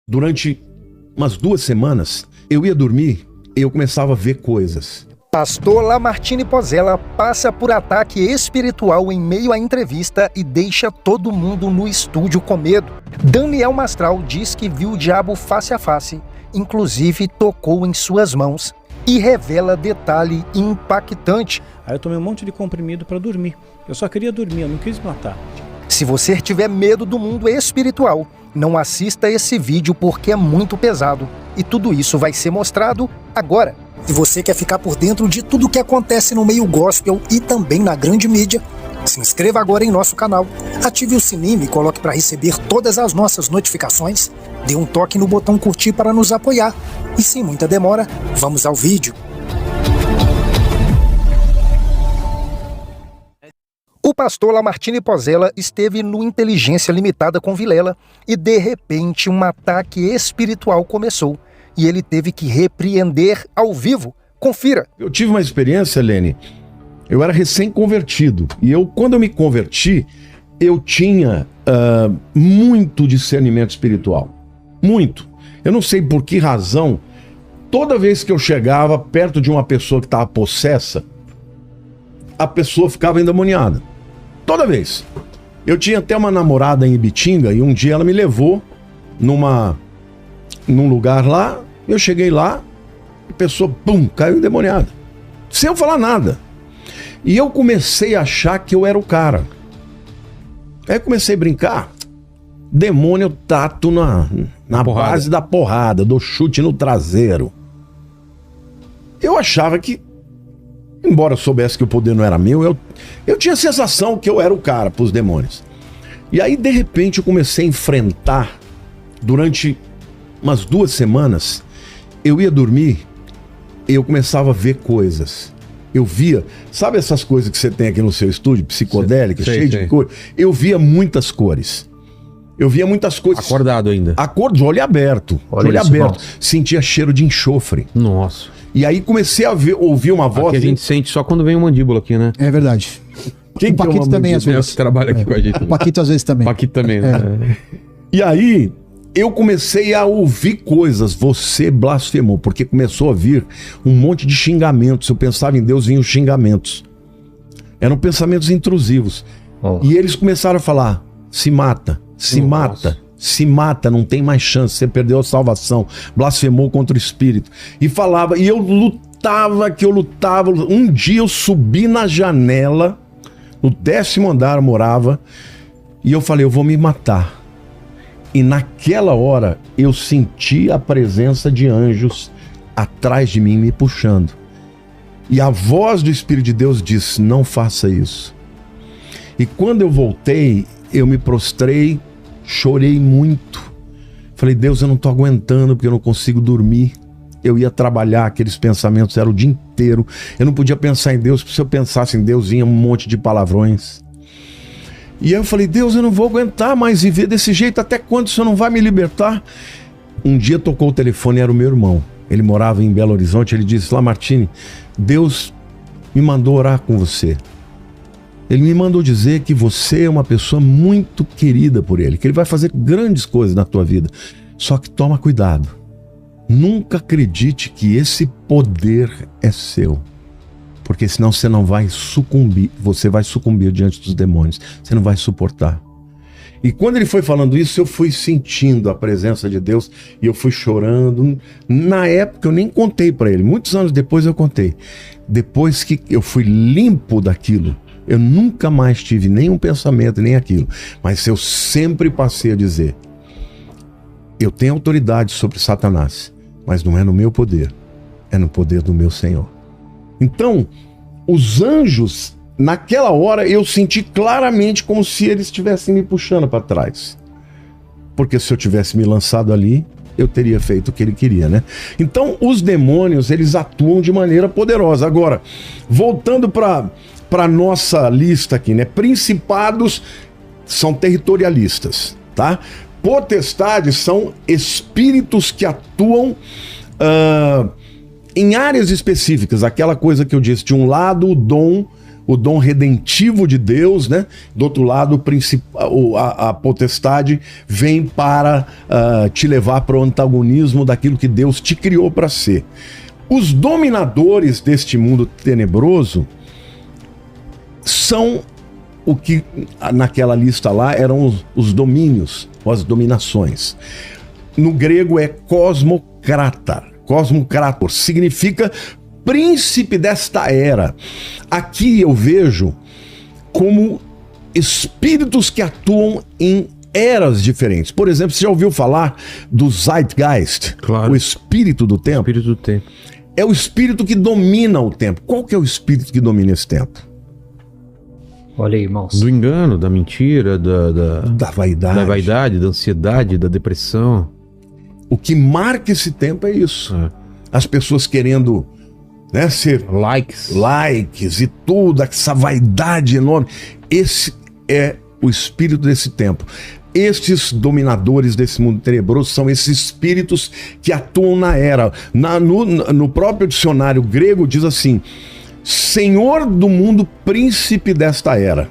Durante umas 2 semanas, eu ia dormir e eu começava a ver coisas. Pastor Lamartine Pozzella passa por ataque espiritual em meio à entrevista e deixa todo mundo no estúdio com medo. Daniel Mastral diz que viu o diabo face a face, inclusive tocou em suas mãos e revela detalhe impactante. Aí eu tomei um monte de comprimido para dormir. Eu só queria dormir, eu não quis matar. Se você tiver medo do mundo espiritual, não assista esse vídeo porque é muito pesado. E tudo isso vai ser mostrado agora. Se você quer ficar por dentro de tudo o que acontece no meio gospel e também na grande mídia, se inscreva agora em nosso canal, ative o sininho e coloque para receber todas as nossas notificações, dê um toque no botão curtir para nos apoiar. E sem muita demora, vamos ao vídeo. O pastor Lamartine Pozzella esteve no Inteligência Limitada com Vilela e, de repente, um ataque espiritual começou. E ele teve que repreender ao vivo. Confira. Eu tive uma experiência, Lene. Eu era recém-convertido. E quando eu me converti, eu tinha muito discernimento espiritual. Muito. Eu não sei por que razão, toda vez que eu chegava perto de uma pessoa que estava possessa, a pessoa ficava endemoniada. Toda vez. Eu tinha até uma namorada em Ibitinga e um dia ela me levou num lugar lá, eu cheguei lá, a pessoa, pum, caiu endemoniada. Sem eu falar nada. E eu comecei a achar que eu era o cara. Aí eu comecei a brincar. Demônio, eu tato na base da porrada, dou chute no traseiro. Eu achava que, embora eu soubesse que o poder não era meu, eu tinha a sensação que eu era o cara pros demônios. E aí, de repente, eu comecei a enfrentar, durante umas 2 semanas, eu ia dormir e eu começava a ver coisas. Eu via, sabe essas coisas que você tem aqui no seu estúdio, psicodélica, cheio de cores? Eu via muitas cores. Eu via muitas coisas. Acordado ainda? De olho aberto. Olho aberto. Sentia cheiro de enxofre. Nossa. E aí comecei a ouvir uma voz. Que a gente sente só quando vem o mandíbula aqui, né? É verdade. Quem o Paquito também, às vezes. Você trabalha aqui com a gente. O Paquito, às vezes, também. Paquito também, né? E aí, eu comecei a ouvir coisas. Você blasfemou, porque começou a vir um monte de xingamentos. Eu pensava em Deus, vinham xingamentos. Eram pensamentos intrusivos. E eles começaram a falar: se mata, se mata, se mata, não tem mais chance, você perdeu a salvação, blasfemou contra o Espírito. E falava, e eu lutava. Um dia eu subi na janela, no 10º andar eu morava, e eu falei, eu vou me matar. E naquela hora eu senti a presença de anjos atrás de mim me puxando. E a voz do Espírito de Deus disse, não faça isso. E quando eu voltei, eu me prostrei, chorei muito. Falei, Deus, eu não estou aguentando porque eu não consigo dormir. Eu ia trabalhar, aqueles pensamentos eram o dia inteiro. Eu não podia pensar em Deus, porque se eu pensasse em Deus, vinha um monte de palavrões. E aí eu falei, Deus, eu não vou aguentar mais viver desse jeito. Até quando o Senhor não vai me libertar? Um dia tocou o telefone, era o meu irmão. Ele morava em Belo Horizonte. Ele disse, Lamartine, Deus me mandou orar com você. Ele me mandou dizer que você é uma pessoa muito querida por ele, que ele vai fazer grandes coisas na tua vida. Só que toma cuidado. Nunca acredite que esse poder é seu. Porque senão você não vai sucumbir. Você vai sucumbir diante dos demônios. Você não vai suportar. E quando ele foi falando isso, eu fui sentindo a presença de Deus e eu fui chorando. Na época eu nem contei para ele. Muitos anos depois eu contei. Depois que eu fui limpo daquilo, eu nunca mais tive nenhum pensamento, nem aquilo. Mas eu sempre passei a dizer, eu tenho autoridade sobre Satanás, mas não é no meu poder, é no poder do meu Senhor. Então, os anjos, naquela hora, eu senti claramente como se eles estivessem me puxando para trás. Porque se eu tivesse me lançado ali, eu teria feito o que ele queria, né? Então, os demônios, eles atuam de maneira poderosa. Agora, voltando para nossa lista aqui, né? Principados são territorialistas, tá? Potestades são espíritos que atuam em áreas específicas. Aquela coisa que eu disse, de um lado o dom o dom redentivo de Deus, né? Do outro lado, a potestade vem para te levar para o antagonismo daquilo que Deus te criou para ser. Os dominadores deste mundo tenebroso são o que naquela lista lá eram os domínios, ou as dominações. No grego é cosmocrator, significa príncipe desta era. Aqui eu vejo como espíritos que atuam em eras diferentes. Por exemplo, você já ouviu falar do Zeitgeist? Claro. O espírito do tempo? Espírito do tempo. É o espírito que domina o tempo. Qual que é o espírito que domina esse tempo? Olha aí, irmãos. Do engano, da mentira, da vaidade. Da vaidade, da ansiedade, da depressão. O que marca esse tempo é isso. As pessoas querendo, né, ser likes e tudo, essa vaidade enorme. Esse é o espírito desse tempo. Estes dominadores desse mundo tenebroso são esses espíritos que atuam na era. No próprio dicionário grego diz assim: Senhor do mundo, príncipe desta era.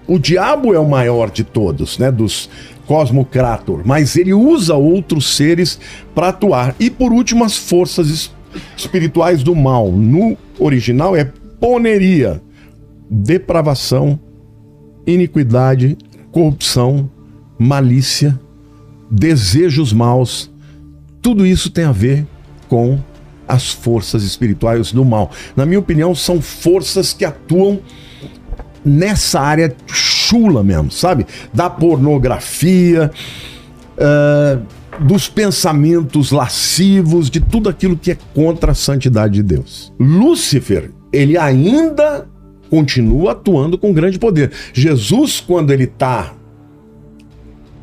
O diabo é o maior de todos, né, dos cosmocrator, mas ele usa outros seres para atuar. E por último, as forças espirituais do mal. No original é poneria, depravação, iniquidade, corrupção, malícia, desejos maus. Tudo isso tem a ver com as forças espirituais do mal. Na minha opinião, são forças que atuam nessa área chula mesmo, sabe? Da pornografia, dos pensamentos lascivos, de tudo aquilo que é contra a santidade de Deus. Lúcifer, ele ainda continua atuando com grande poder. Jesus, quando ele está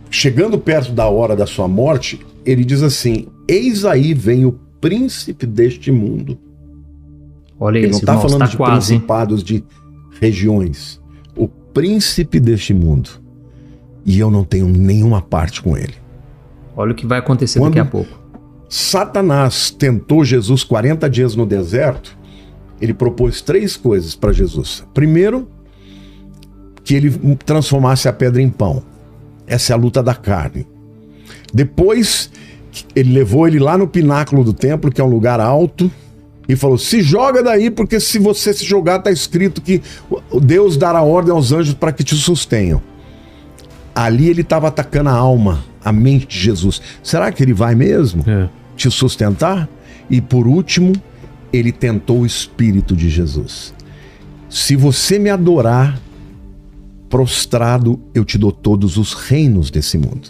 chegando perto da hora da sua morte, ele diz assim: eis aí vem o príncipe deste mundo. Olha ele isso, não está falando tá de quase, principados, de regiões. O príncipe deste mundo. E eu não tenho nenhuma parte com ele. Olha o que vai acontecer daqui a pouco. Satanás tentou Jesus 40 dias no deserto, ele propôs 3 coisas para Jesus. Primeiro, que ele transformasse a pedra em pão. Essa é a luta da carne. Depois, ele levou ele lá no pináculo do templo, que é um lugar alto, e falou: se joga daí, porque se você se jogar, está escrito que Deus dará ordem aos anjos para que te sustenham. Ali ele estava atacando a alma, a mente de Jesus. Será que ele vai mesmo te sustentar? E por último, ele tentou o espírito de Jesus. Se você me adorar prostrado, eu te dou todos os reinos desse mundo.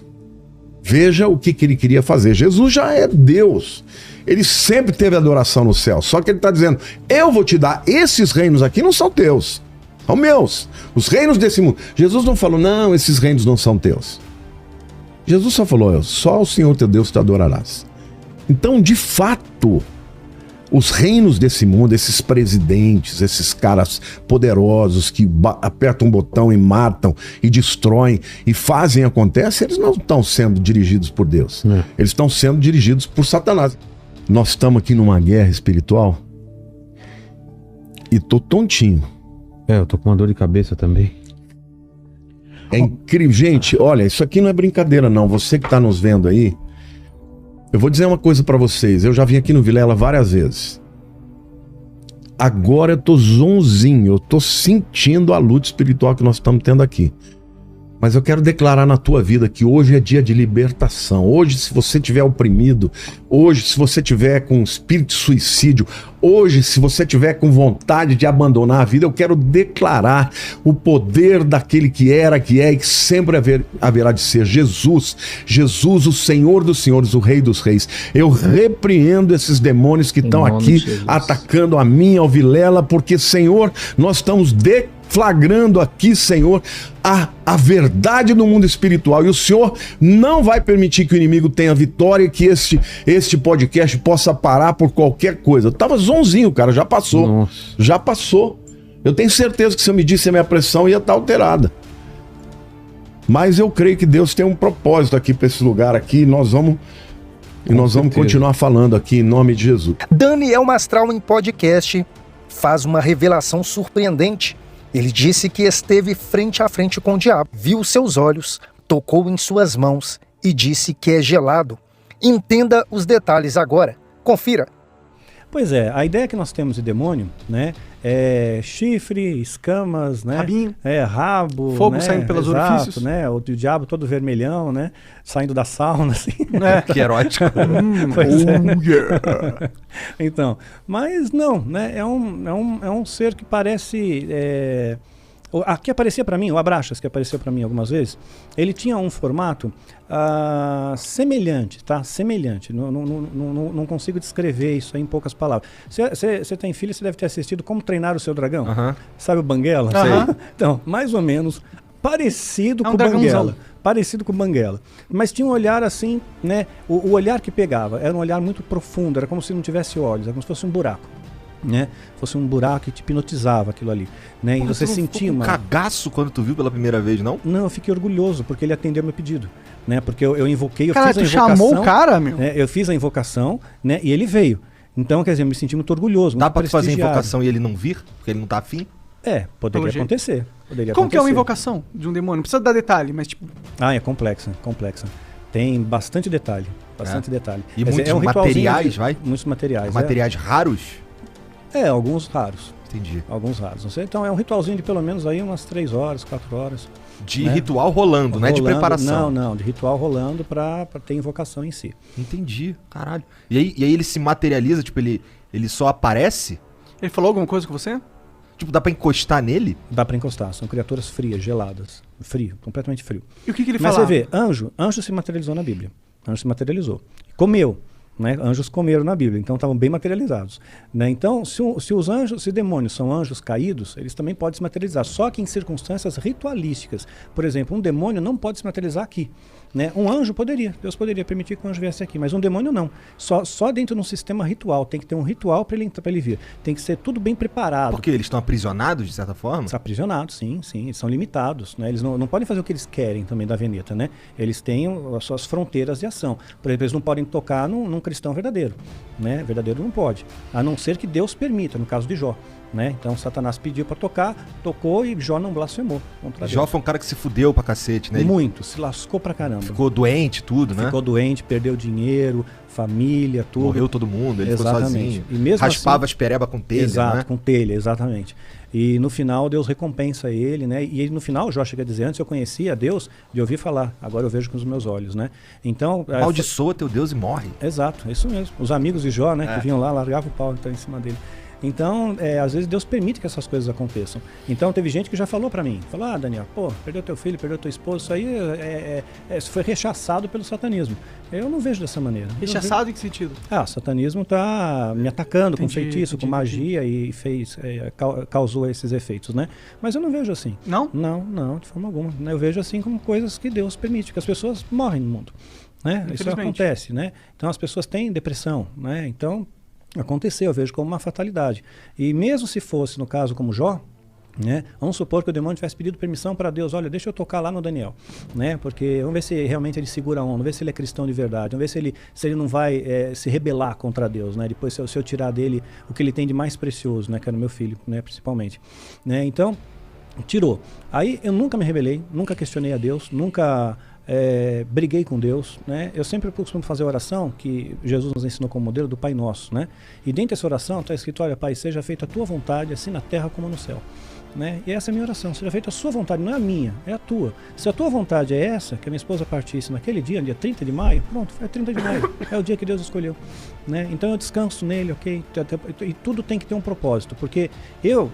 Veja o que ele queria fazer. Jesus já é Deus. Ele sempre teve adoração no céu. Só que ele está dizendo: eu vou te dar esses reinos aqui, não são teus, são meus. Os reinos desse mundo. Jesus não falou: não, esses reinos não são teus. Jesus só falou: só o Senhor teu Deus te adorarás. Então, de fato, os reinos desse mundo, esses presidentes, esses caras poderosos que apertam um botão e matam e destroem e fazem acontecer, eles não estão sendo dirigidos por Deus. Eles estão sendo dirigidos por Satanás. Nós estamos aqui numa guerra espiritual e tô tontinho. Eu tô com uma dor de cabeça também. É incrível. Gente, olha, isso aqui não é brincadeira não. Você que está nos vendo aí, eu vou dizer uma coisa para vocês. Eu já vim aqui no Vilela várias vezes. Agora eu tô zonzinho, eu tô sentindo a luta espiritual que nós estamos tendo aqui. Mas eu quero declarar na tua vida que hoje é dia de libertação. Hoje, se você estiver oprimido, hoje, se você estiver com espírito de suicídio, hoje, se você estiver com vontade de abandonar a vida, eu quero declarar o poder daquele que era, que é e que sempre haverá de ser. Jesus, o Senhor dos Senhores, o Rei dos Reis. Eu repreendo esses demônios que estão aqui atacando a mim, ao Vilela, porque, Senhor, nós estamos flagrando aqui, Senhor, a verdade do mundo espiritual. E o Senhor não vai permitir que o inimigo tenha vitória e que este podcast possa parar por qualquer coisa. Eu tava zonzinho, cara, já passou. Nossa. Já passou. Eu tenho certeza que se eu medisse a minha pressão ia estar alterada. Mas eu creio que Deus tem um propósito aqui para esse lugar aqui. Nós vamos continuar falando aqui em nome de Jesus. Daniel Mastral em podcast faz uma revelação surpreendente. Ele disse que esteve frente a frente com o diabo, viu seus olhos, tocou em suas mãos e disse que é gelado. Entenda os detalhes agora. Confira. Pois é, a ideia que nós temos de demônio, né, é chifre, escamas, né, rabinho, rabo, fogo, né, saindo pelos exato, orifícios, né, o diabo todo vermelhão, né, saindo da sauna, assim. Que erótico. Pois é. Então, mas não, né, é um ser que parece... que aparecia para mim, o Abraxas, que apareceu para mim algumas vezes, ele tinha um formato semelhante, tá? Semelhante. Não consigo descrever isso aí em poucas palavras. Você tem filho, você deve ter assistido Como Treinar o Seu Dragão. Sabe o Banguela? Então, mais ou menos parecido com o Banguela. Parecido com o Banguela. Mas tinha um olhar assim, né? O olhar que pegava era um olhar muito profundo, era como se não tivesse olhos, era como se fosse um buraco. Né? Fosse um buraco que te hipnotizava aquilo ali, né? Porra, e você sentia um cagaço quando tu viu pela primeira vez, não? Não, eu fiquei orgulhoso porque ele atendeu meu pedido, né? Porque eu invoquei, Cara, fiz a tu invocação. chamou o cara, meu? Né? Eu fiz a invocação, né? E ele veio. Então, quer dizer, eu me senti muito orgulhoso. Dá muito pra tu fazer a prestigiado. invocação e ele não vir? Porque ele não tá afim? Poderia acontecer. Como que é uma invocação de um demônio? Não precisa dar detalhe, mas tipo... É complexa. Tem bastante detalhe. Detalhe. E muitos materiais, vai? Muitos materiais. Materiais raros? Alguns raros. Entendi. Alguns raros. Não sei. Então é um ritualzinho de pelo menos aí umas 3 horas, 4 horas. De ritual rolando, não é de preparação. Não, de ritual rolando pra ter invocação em si. Entendi, caralho. E aí ele se materializa, tipo, ele só aparece? Ele falou alguma coisa com você? Tipo, dá pra encostar nele? Dá pra encostar, são criaturas frias, geladas. Frio, completamente frio. E o que ele Mas falava? você vê, anjo se materializou na Bíblia. Anjo se materializou. Comeu. Né? Anjos comeram na Bíblia, então estavam bem materializados. Né? Então, se demônios são anjos caídos, eles também podem se materializar, só que em circunstâncias ritualísticas. Por exemplo, um demônio não pode se materializar aqui. Né? Um anjo poderia, Deus poderia permitir que o anjo viesse aqui, mas um demônio não. Só dentro de um sistema ritual, tem que ter um ritual para ele vir. Tem que ser tudo bem preparado. Porque eles estão aprisionados, de certa forma? Estão aprisionados, sim, eles são limitados. Né? Eles não podem fazer o que eles querem também da Veneta, né? Eles têm as suas fronteiras de ação. Por exemplo, eles não podem tocar num cristão verdadeiro. Né? Verdadeiro não pode, a não ser que Deus permita, no caso de Jó. Né? Então Satanás pediu pra tocar, tocou e Jó não blasfemou contra Deus. Jó foi um cara que se fudeu pra cacete, né? Muito, se lascou pra caramba. Ficou doente, tudo, né? Ficou doente, perdeu dinheiro, família, tudo. Morreu todo mundo, ele ficou sozinho. E mesmo raspava assim, as pereba com telha, exato, né? com telha, exatamente. E no final Deus recompensa ele, né? E ele, no final, Jó chega a dizer, antes eu conhecia Deus de ouvir falar, agora eu vejo com os meus olhos, né? Então... Amaldiçoa teu Deus e morre. Exato, é isso mesmo. Os amigos de Jó, né, que vinham lá, largavam o pau então, em cima dele. Então, às vezes Deus permite que essas coisas aconteçam. Então, teve gente que já falou pra mim, falou, Daniel, perdeu teu filho, perdeu tua esposa, isso aí foi rechaçado pelo satanismo. Eu não vejo dessa maneira. Rechaçado em que sentido? O satanismo tá me atacando com feitiço, com magia e causou esses efeitos, né? Mas eu não vejo assim. Não? Não, de forma alguma. Eu vejo assim como coisas que Deus permite, que as pessoas morrem no mundo. Né? Isso acontece, né? Então, as pessoas têm depressão, né? Então... aconteceu, eu vejo como uma fatalidade. E mesmo se fosse, no caso como Jó, né, vamos supor que o demônio tivesse pedido permissão para Deus, olha, deixa eu tocar lá no Daniel, né, porque vamos ver se realmente ele segura a onda, vamos ver se ele é cristão de verdade, vamos ver se ele não vai se rebelar contra Deus, né, depois se eu tirar dele o que ele tem de mais precioso, né, que era o meu filho, né, principalmente. Né, então, tirou. Aí eu nunca me rebelei, nunca questionei a Deus, nunca... briguei com Deus, né? Eu sempre costumo fazer a oração que Jesus nos ensinou como modelo do Pai Nosso, né? E dentro dessa oração está escrito, olha, Pai, seja feita a tua vontade, assim na terra como no céu. Né? E essa é a minha oração, seja feita a sua vontade, não é a minha, é a tua. Se a tua vontade é essa, que a minha esposa partisse naquele dia 30 de maio, pronto, é 30 de maio, é o dia que Deus escolheu. Né? Então eu descanso nele, ok? E tudo tem que ter um propósito, porque eu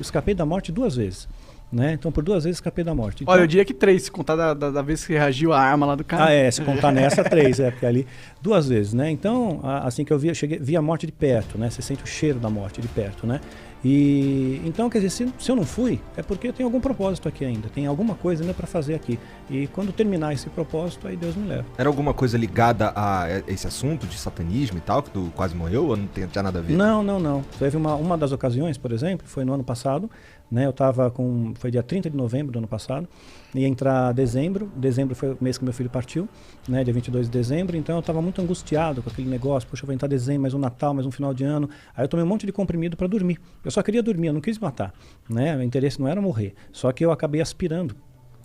escapei da morte 2 vezes. Né? Então por 2 vezes escapei da morte. Então, olha, eu diria que 3, se contar da vez que reagiu a arma lá do cara. Se contar nessa 3, porque ali 2 vezes, né? Então, assim que eu vi a morte de perto, né? Você sente o cheiro da morte de perto, né? E então, quer dizer, se eu não fui, é porque tem algum propósito aqui ainda, tem alguma coisa ainda para fazer aqui. E quando terminar esse propósito, aí Deus me leva. Era alguma coisa ligada a esse assunto de satanismo e tal, que tu quase morreu, ou não tinha nada a ver? Não. Teve uma das ocasiões, por exemplo, foi no ano passado, né? Eu tava foi dia 30 de novembro do ano passado, ia entrar dezembro foi o mês que meu filho partiu, né? Dia 22 de dezembro, então eu tava muito angustiado com aquele negócio, poxa, eu vou entrar dezembro, mais um Natal, mais um final de ano, aí eu tomei um monte de comprimido para dormir. Eu só queria dormir, eu não quis matar, né? O interesse não era morrer. Só que eu acabei aspirando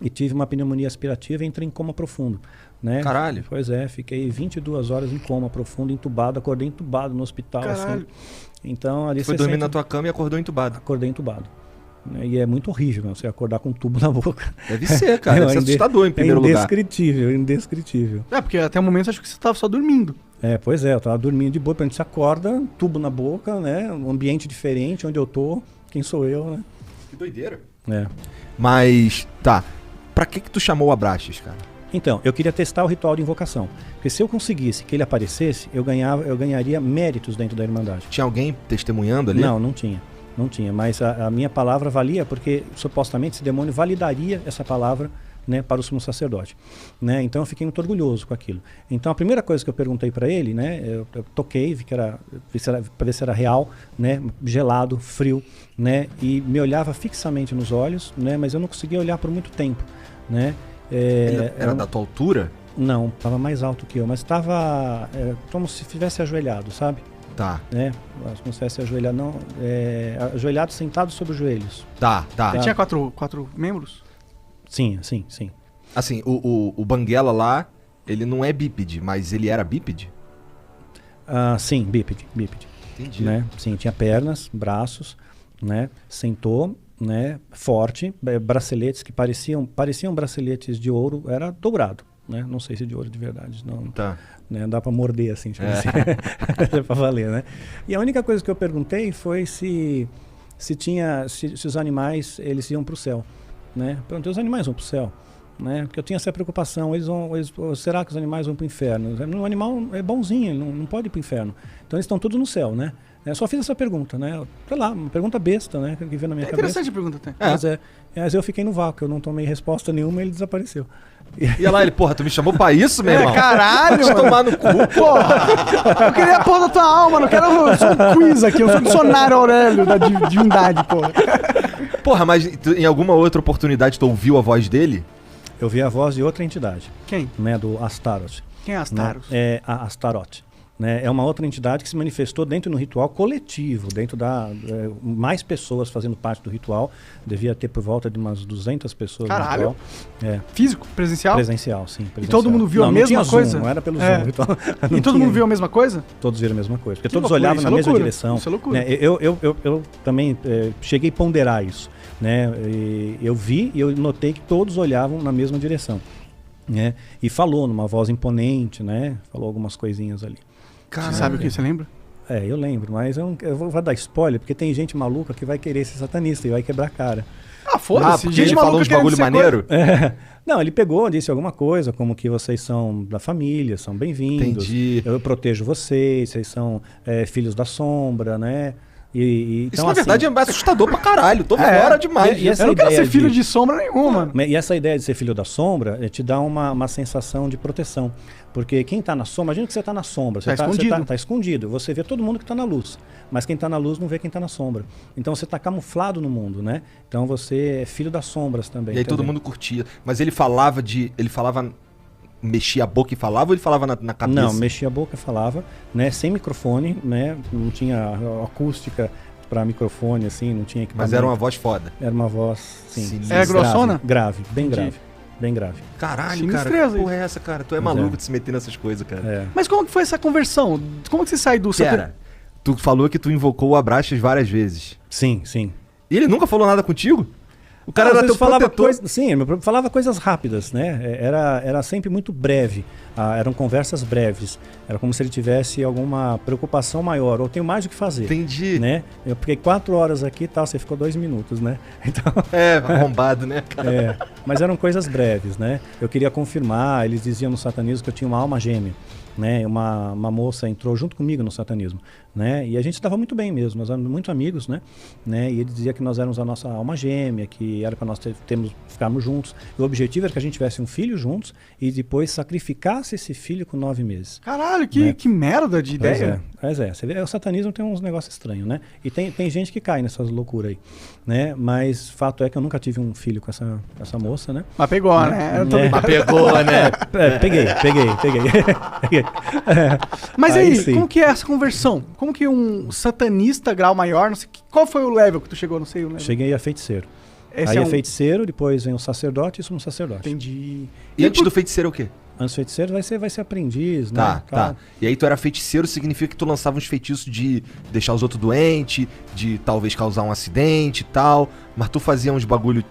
e tive uma pneumonia aspirativa e entrei em coma profundo, né? Caralho. Pois é, fiquei 22 horas em coma profundo, entubado, acordei entubado no hospital. Caralho. Assim. Então, ali Foi dormir na tua cama e acordou entubado. Acordei entubado. E é muito horrível, você acordar com um tubo na boca. Deve ser, cara. Deve ser assustador em primeiro lugar. Indescritível. É, porque até o momento eu acho que você tava só dormindo. Pois é, eu tava dormindo de boa, a gente se acorda, tubo na boca, né? Um ambiente diferente, onde eu tô, quem sou eu, né? Que doideira. É. Mas, tá. Pra que tu chamou o Abraxas, cara? Então, eu queria testar o ritual de invocação. Porque se eu conseguisse que ele aparecesse, eu ganharia méritos dentro da Irmandade. Tinha alguém testemunhando ali? Não tinha. Não tinha, mas a minha palavra valia porque supostamente esse demônio validaria essa palavra, né, para o sumo sacerdote, né? Então eu fiquei muito orgulhoso com aquilo. Então a primeira coisa que eu perguntei para ele, né, eu toquei, vi para ver se era real, né, gelado, frio, né, e me olhava fixamente nos olhos, né, mas eu não conseguia olhar por muito tempo, né? Era da tua altura? Não, estava mais alto que eu, mas estava como se estivesse ajoelhado, sabe? Tá. Né? Como se estivesse ajoelhado, não, ajoelhado sentado sobre os joelhos. Tá. Ele tinha quatro membros? Sim. Assim, o Banguela lá, ele não é bípede, mas ele era bípede? Sim, bípede. Entendi. Né? Sim, tinha pernas, braços, né? Sentou, né? Forte, braceletes que pareciam braceletes de ouro, era dourado, né? Não sei se de ouro de verdade, não. Tá. Né? Dá pra morder assim, assim. É pra valer, né? E a única coisa que eu perguntei foi se os animais eles iam pro céu, né? Perguntei, os animais vão pro céu, né? Porque eu tinha essa preocupação, será que os animais vão pro inferno? O animal é bonzinho, ele não pode ir pro inferno. Então eles estão todos no céu, né? Eu só fiz essa pergunta, né? Sei lá, uma pergunta besta, né? Que veio na minha cabeça. Interessante a pergunta até. Mas eu fiquei no vácuo, eu não tomei resposta nenhuma e ele desapareceu. E lá ele, porra, tu me chamou pra isso, meu irmão? Caralho! Vai tomar no cu, porra! Eu queria a porra da tua alma, não quero um quiz aqui, eu sou um dicionário Aurélio da divindade, porra. Porra, mas em alguma outra oportunidade tu ouviu a voz dele? Eu vi a voz de outra entidade. Quem? Né, do Astaroth. Quem é Astaroth? Né? É a Astaroth. Né? É uma outra entidade que se manifestou dentro do ritual coletivo, dentro mais pessoas fazendo parte do ritual. Devia ter por volta de umas 200 pessoas. Caralho! No ritual. Físico? Presencial? Presencial, sim. Presencial. E todo mundo viu a mesma coisa? Zoom, não era pelo Zoom. Ritual, e todo mundo viu a mesma coisa? Todos viram a mesma coisa. Porque que todos loucura, olhavam na mesma direção. Isso é loucura. Né? Eu também cheguei a ponderar isso. Né? Eu vi e eu notei que todos olhavam na mesma direção. Né? E falou numa voz imponente, né? Falou algumas coisinhas ali. Caralho. Você sabe o que? Você lembra? Eu lembro, mas eu vou dar spoiler, porque tem gente maluca que vai querer ser satanista e vai quebrar a cara. Foda-se. Porque ele falou uns bagulho maneiro? Não, ele pegou, disse alguma coisa, como que vocês são da família, são bem-vindos. Entendi. Eu protejo vocês são filhos da sombra, né? Isso então, na verdade é assustador pra caralho, tô fora demais. Eu não quero ser filho de sombra nenhuma. E essa ideia de ser filho da sombra te dá uma sensação de proteção. Porque quem tá na sombra, imagina que você tá na sombra, você tá escondido, você vê todo mundo que tá na luz. Mas quem tá na luz não vê quem tá na sombra. Então você tá camuflado no mundo, né? Então você é filho das sombras também. E aí todo mundo curtia. Mas ele falava mexia a boca e falava ou ele falava na cabeça? Não, mexia a boca e falava, né? Sem microfone, né? Não tinha acústica para microfone, assim, não tinha equipamento. Mas era uma voz foda. Era uma voz, sim. É grossona? Grave, bem grave. Bem grave. Caralho, cara, que porra é essa, cara? Tu é maluco de se meter nessas coisas, cara. Mas como que foi essa conversão? Como que você sai do... Pera, tu falou que tu invocou o Abraxas várias vezes. Sim. E ele nunca falou nada contigo? O cara era teu protetor. Sim, falava coisas rápidas, né? Era sempre muito breve. Eram conversas breves. Era como se ele tivesse alguma preocupação maior. Ou tenho mais o que fazer. Entendi. Né? Eu fiquei 4 horas aqui e tal, você ficou 2 minutos, né? Então, arrombado, né, cara? Mas eram coisas breves, né? Eu queria confirmar, eles diziam no satanismo que eu tinha uma alma gêmea. Né, uma moça entrou junto comigo no satanismo, né, e a gente estava muito bem mesmo, nós éramos muito amigos, né, e ele dizia que nós éramos a nossa alma gêmea, que era para nós ficarmos juntos, e o objetivo era que a gente tivesse um filho juntos e depois sacrificasse esse filho com 9 meses. Caralho, que merda de ideia. Mas você vê, o satanismo tem uns negócios estranhos, né? E tem gente que cai nessas loucuras aí, né? Mas fato é que eu nunca tive um filho com essa moça, né? Mas pegou, né? Mas pegou, né? Peguei. Mas aí, sim. como que é essa conversão? Como que um satanista grau maior, não sei, qual foi o level que tu chegou, não sei o level? Cheguei a feiticeiro. Esse Aí é feiticeiro, depois vem o sacerdote e sumo sacerdote. Entendi. E antes do feiticeiro é o quê? Antes do feiticeiro vai ser aprendiz, Tá, né? tá. E aí tu era feiticeiro, significa que tu lançava uns feitiços de deixar os outros doentes, de talvez causar um acidente e tal, mas tu fazia uns bagulho...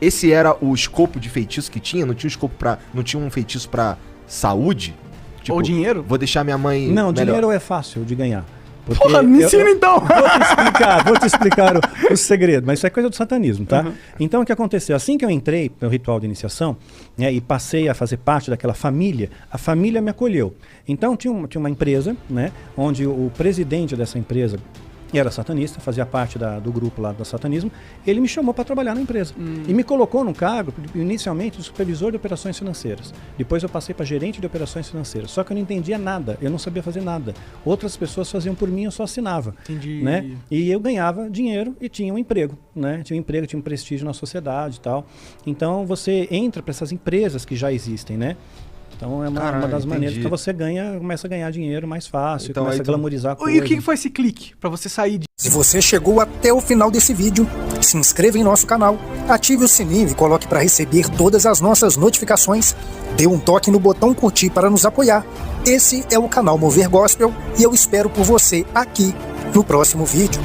Esse era o escopo de feitiço que tinha? Não tinha um escopo não tinha um feitiço pra saúde? Tipo, ou dinheiro? Vou deixar minha mãe Não, melhor. dinheiro é fácil de ganhar. Porra, me ensina então! Vou te explicar o segredo, mas isso é coisa do satanismo, tá? Uhum. Então o que aconteceu? Assim que eu entrei no ritual de iniciação, né, e passei a fazer parte daquela família, a família me acolheu. Então tinha uma empresa, né, onde o presidente dessa empresa era satanista, fazia parte do grupo lá do satanismo, ele me chamou para trabalhar na empresa. E me colocou no cargo, inicialmente, de supervisor de operações financeiras. Depois eu passei para gerente de operações financeiras. Só que eu não entendia nada, eu não sabia fazer nada. Outras pessoas faziam por mim, eu só assinava. Entendi. Né? E eu ganhava dinheiro e tinha um emprego. Né? Tinha um emprego, tinha um prestígio na sociedade e tal. Então você entra para essas empresas que já existem, né? Então é uma das maneiras que você começa a ganhar dinheiro mais fácil, então, começa a glamorizar a coisa. E o que foi esse clique para você sair de... Se você chegou até o final desse vídeo, se inscreva em nosso canal, ative o sininho e coloque para receber todas as nossas notificações. Dê um toque no botão curtir para nos apoiar. Esse é o canal Mover Gospel e eu espero por você aqui no próximo vídeo.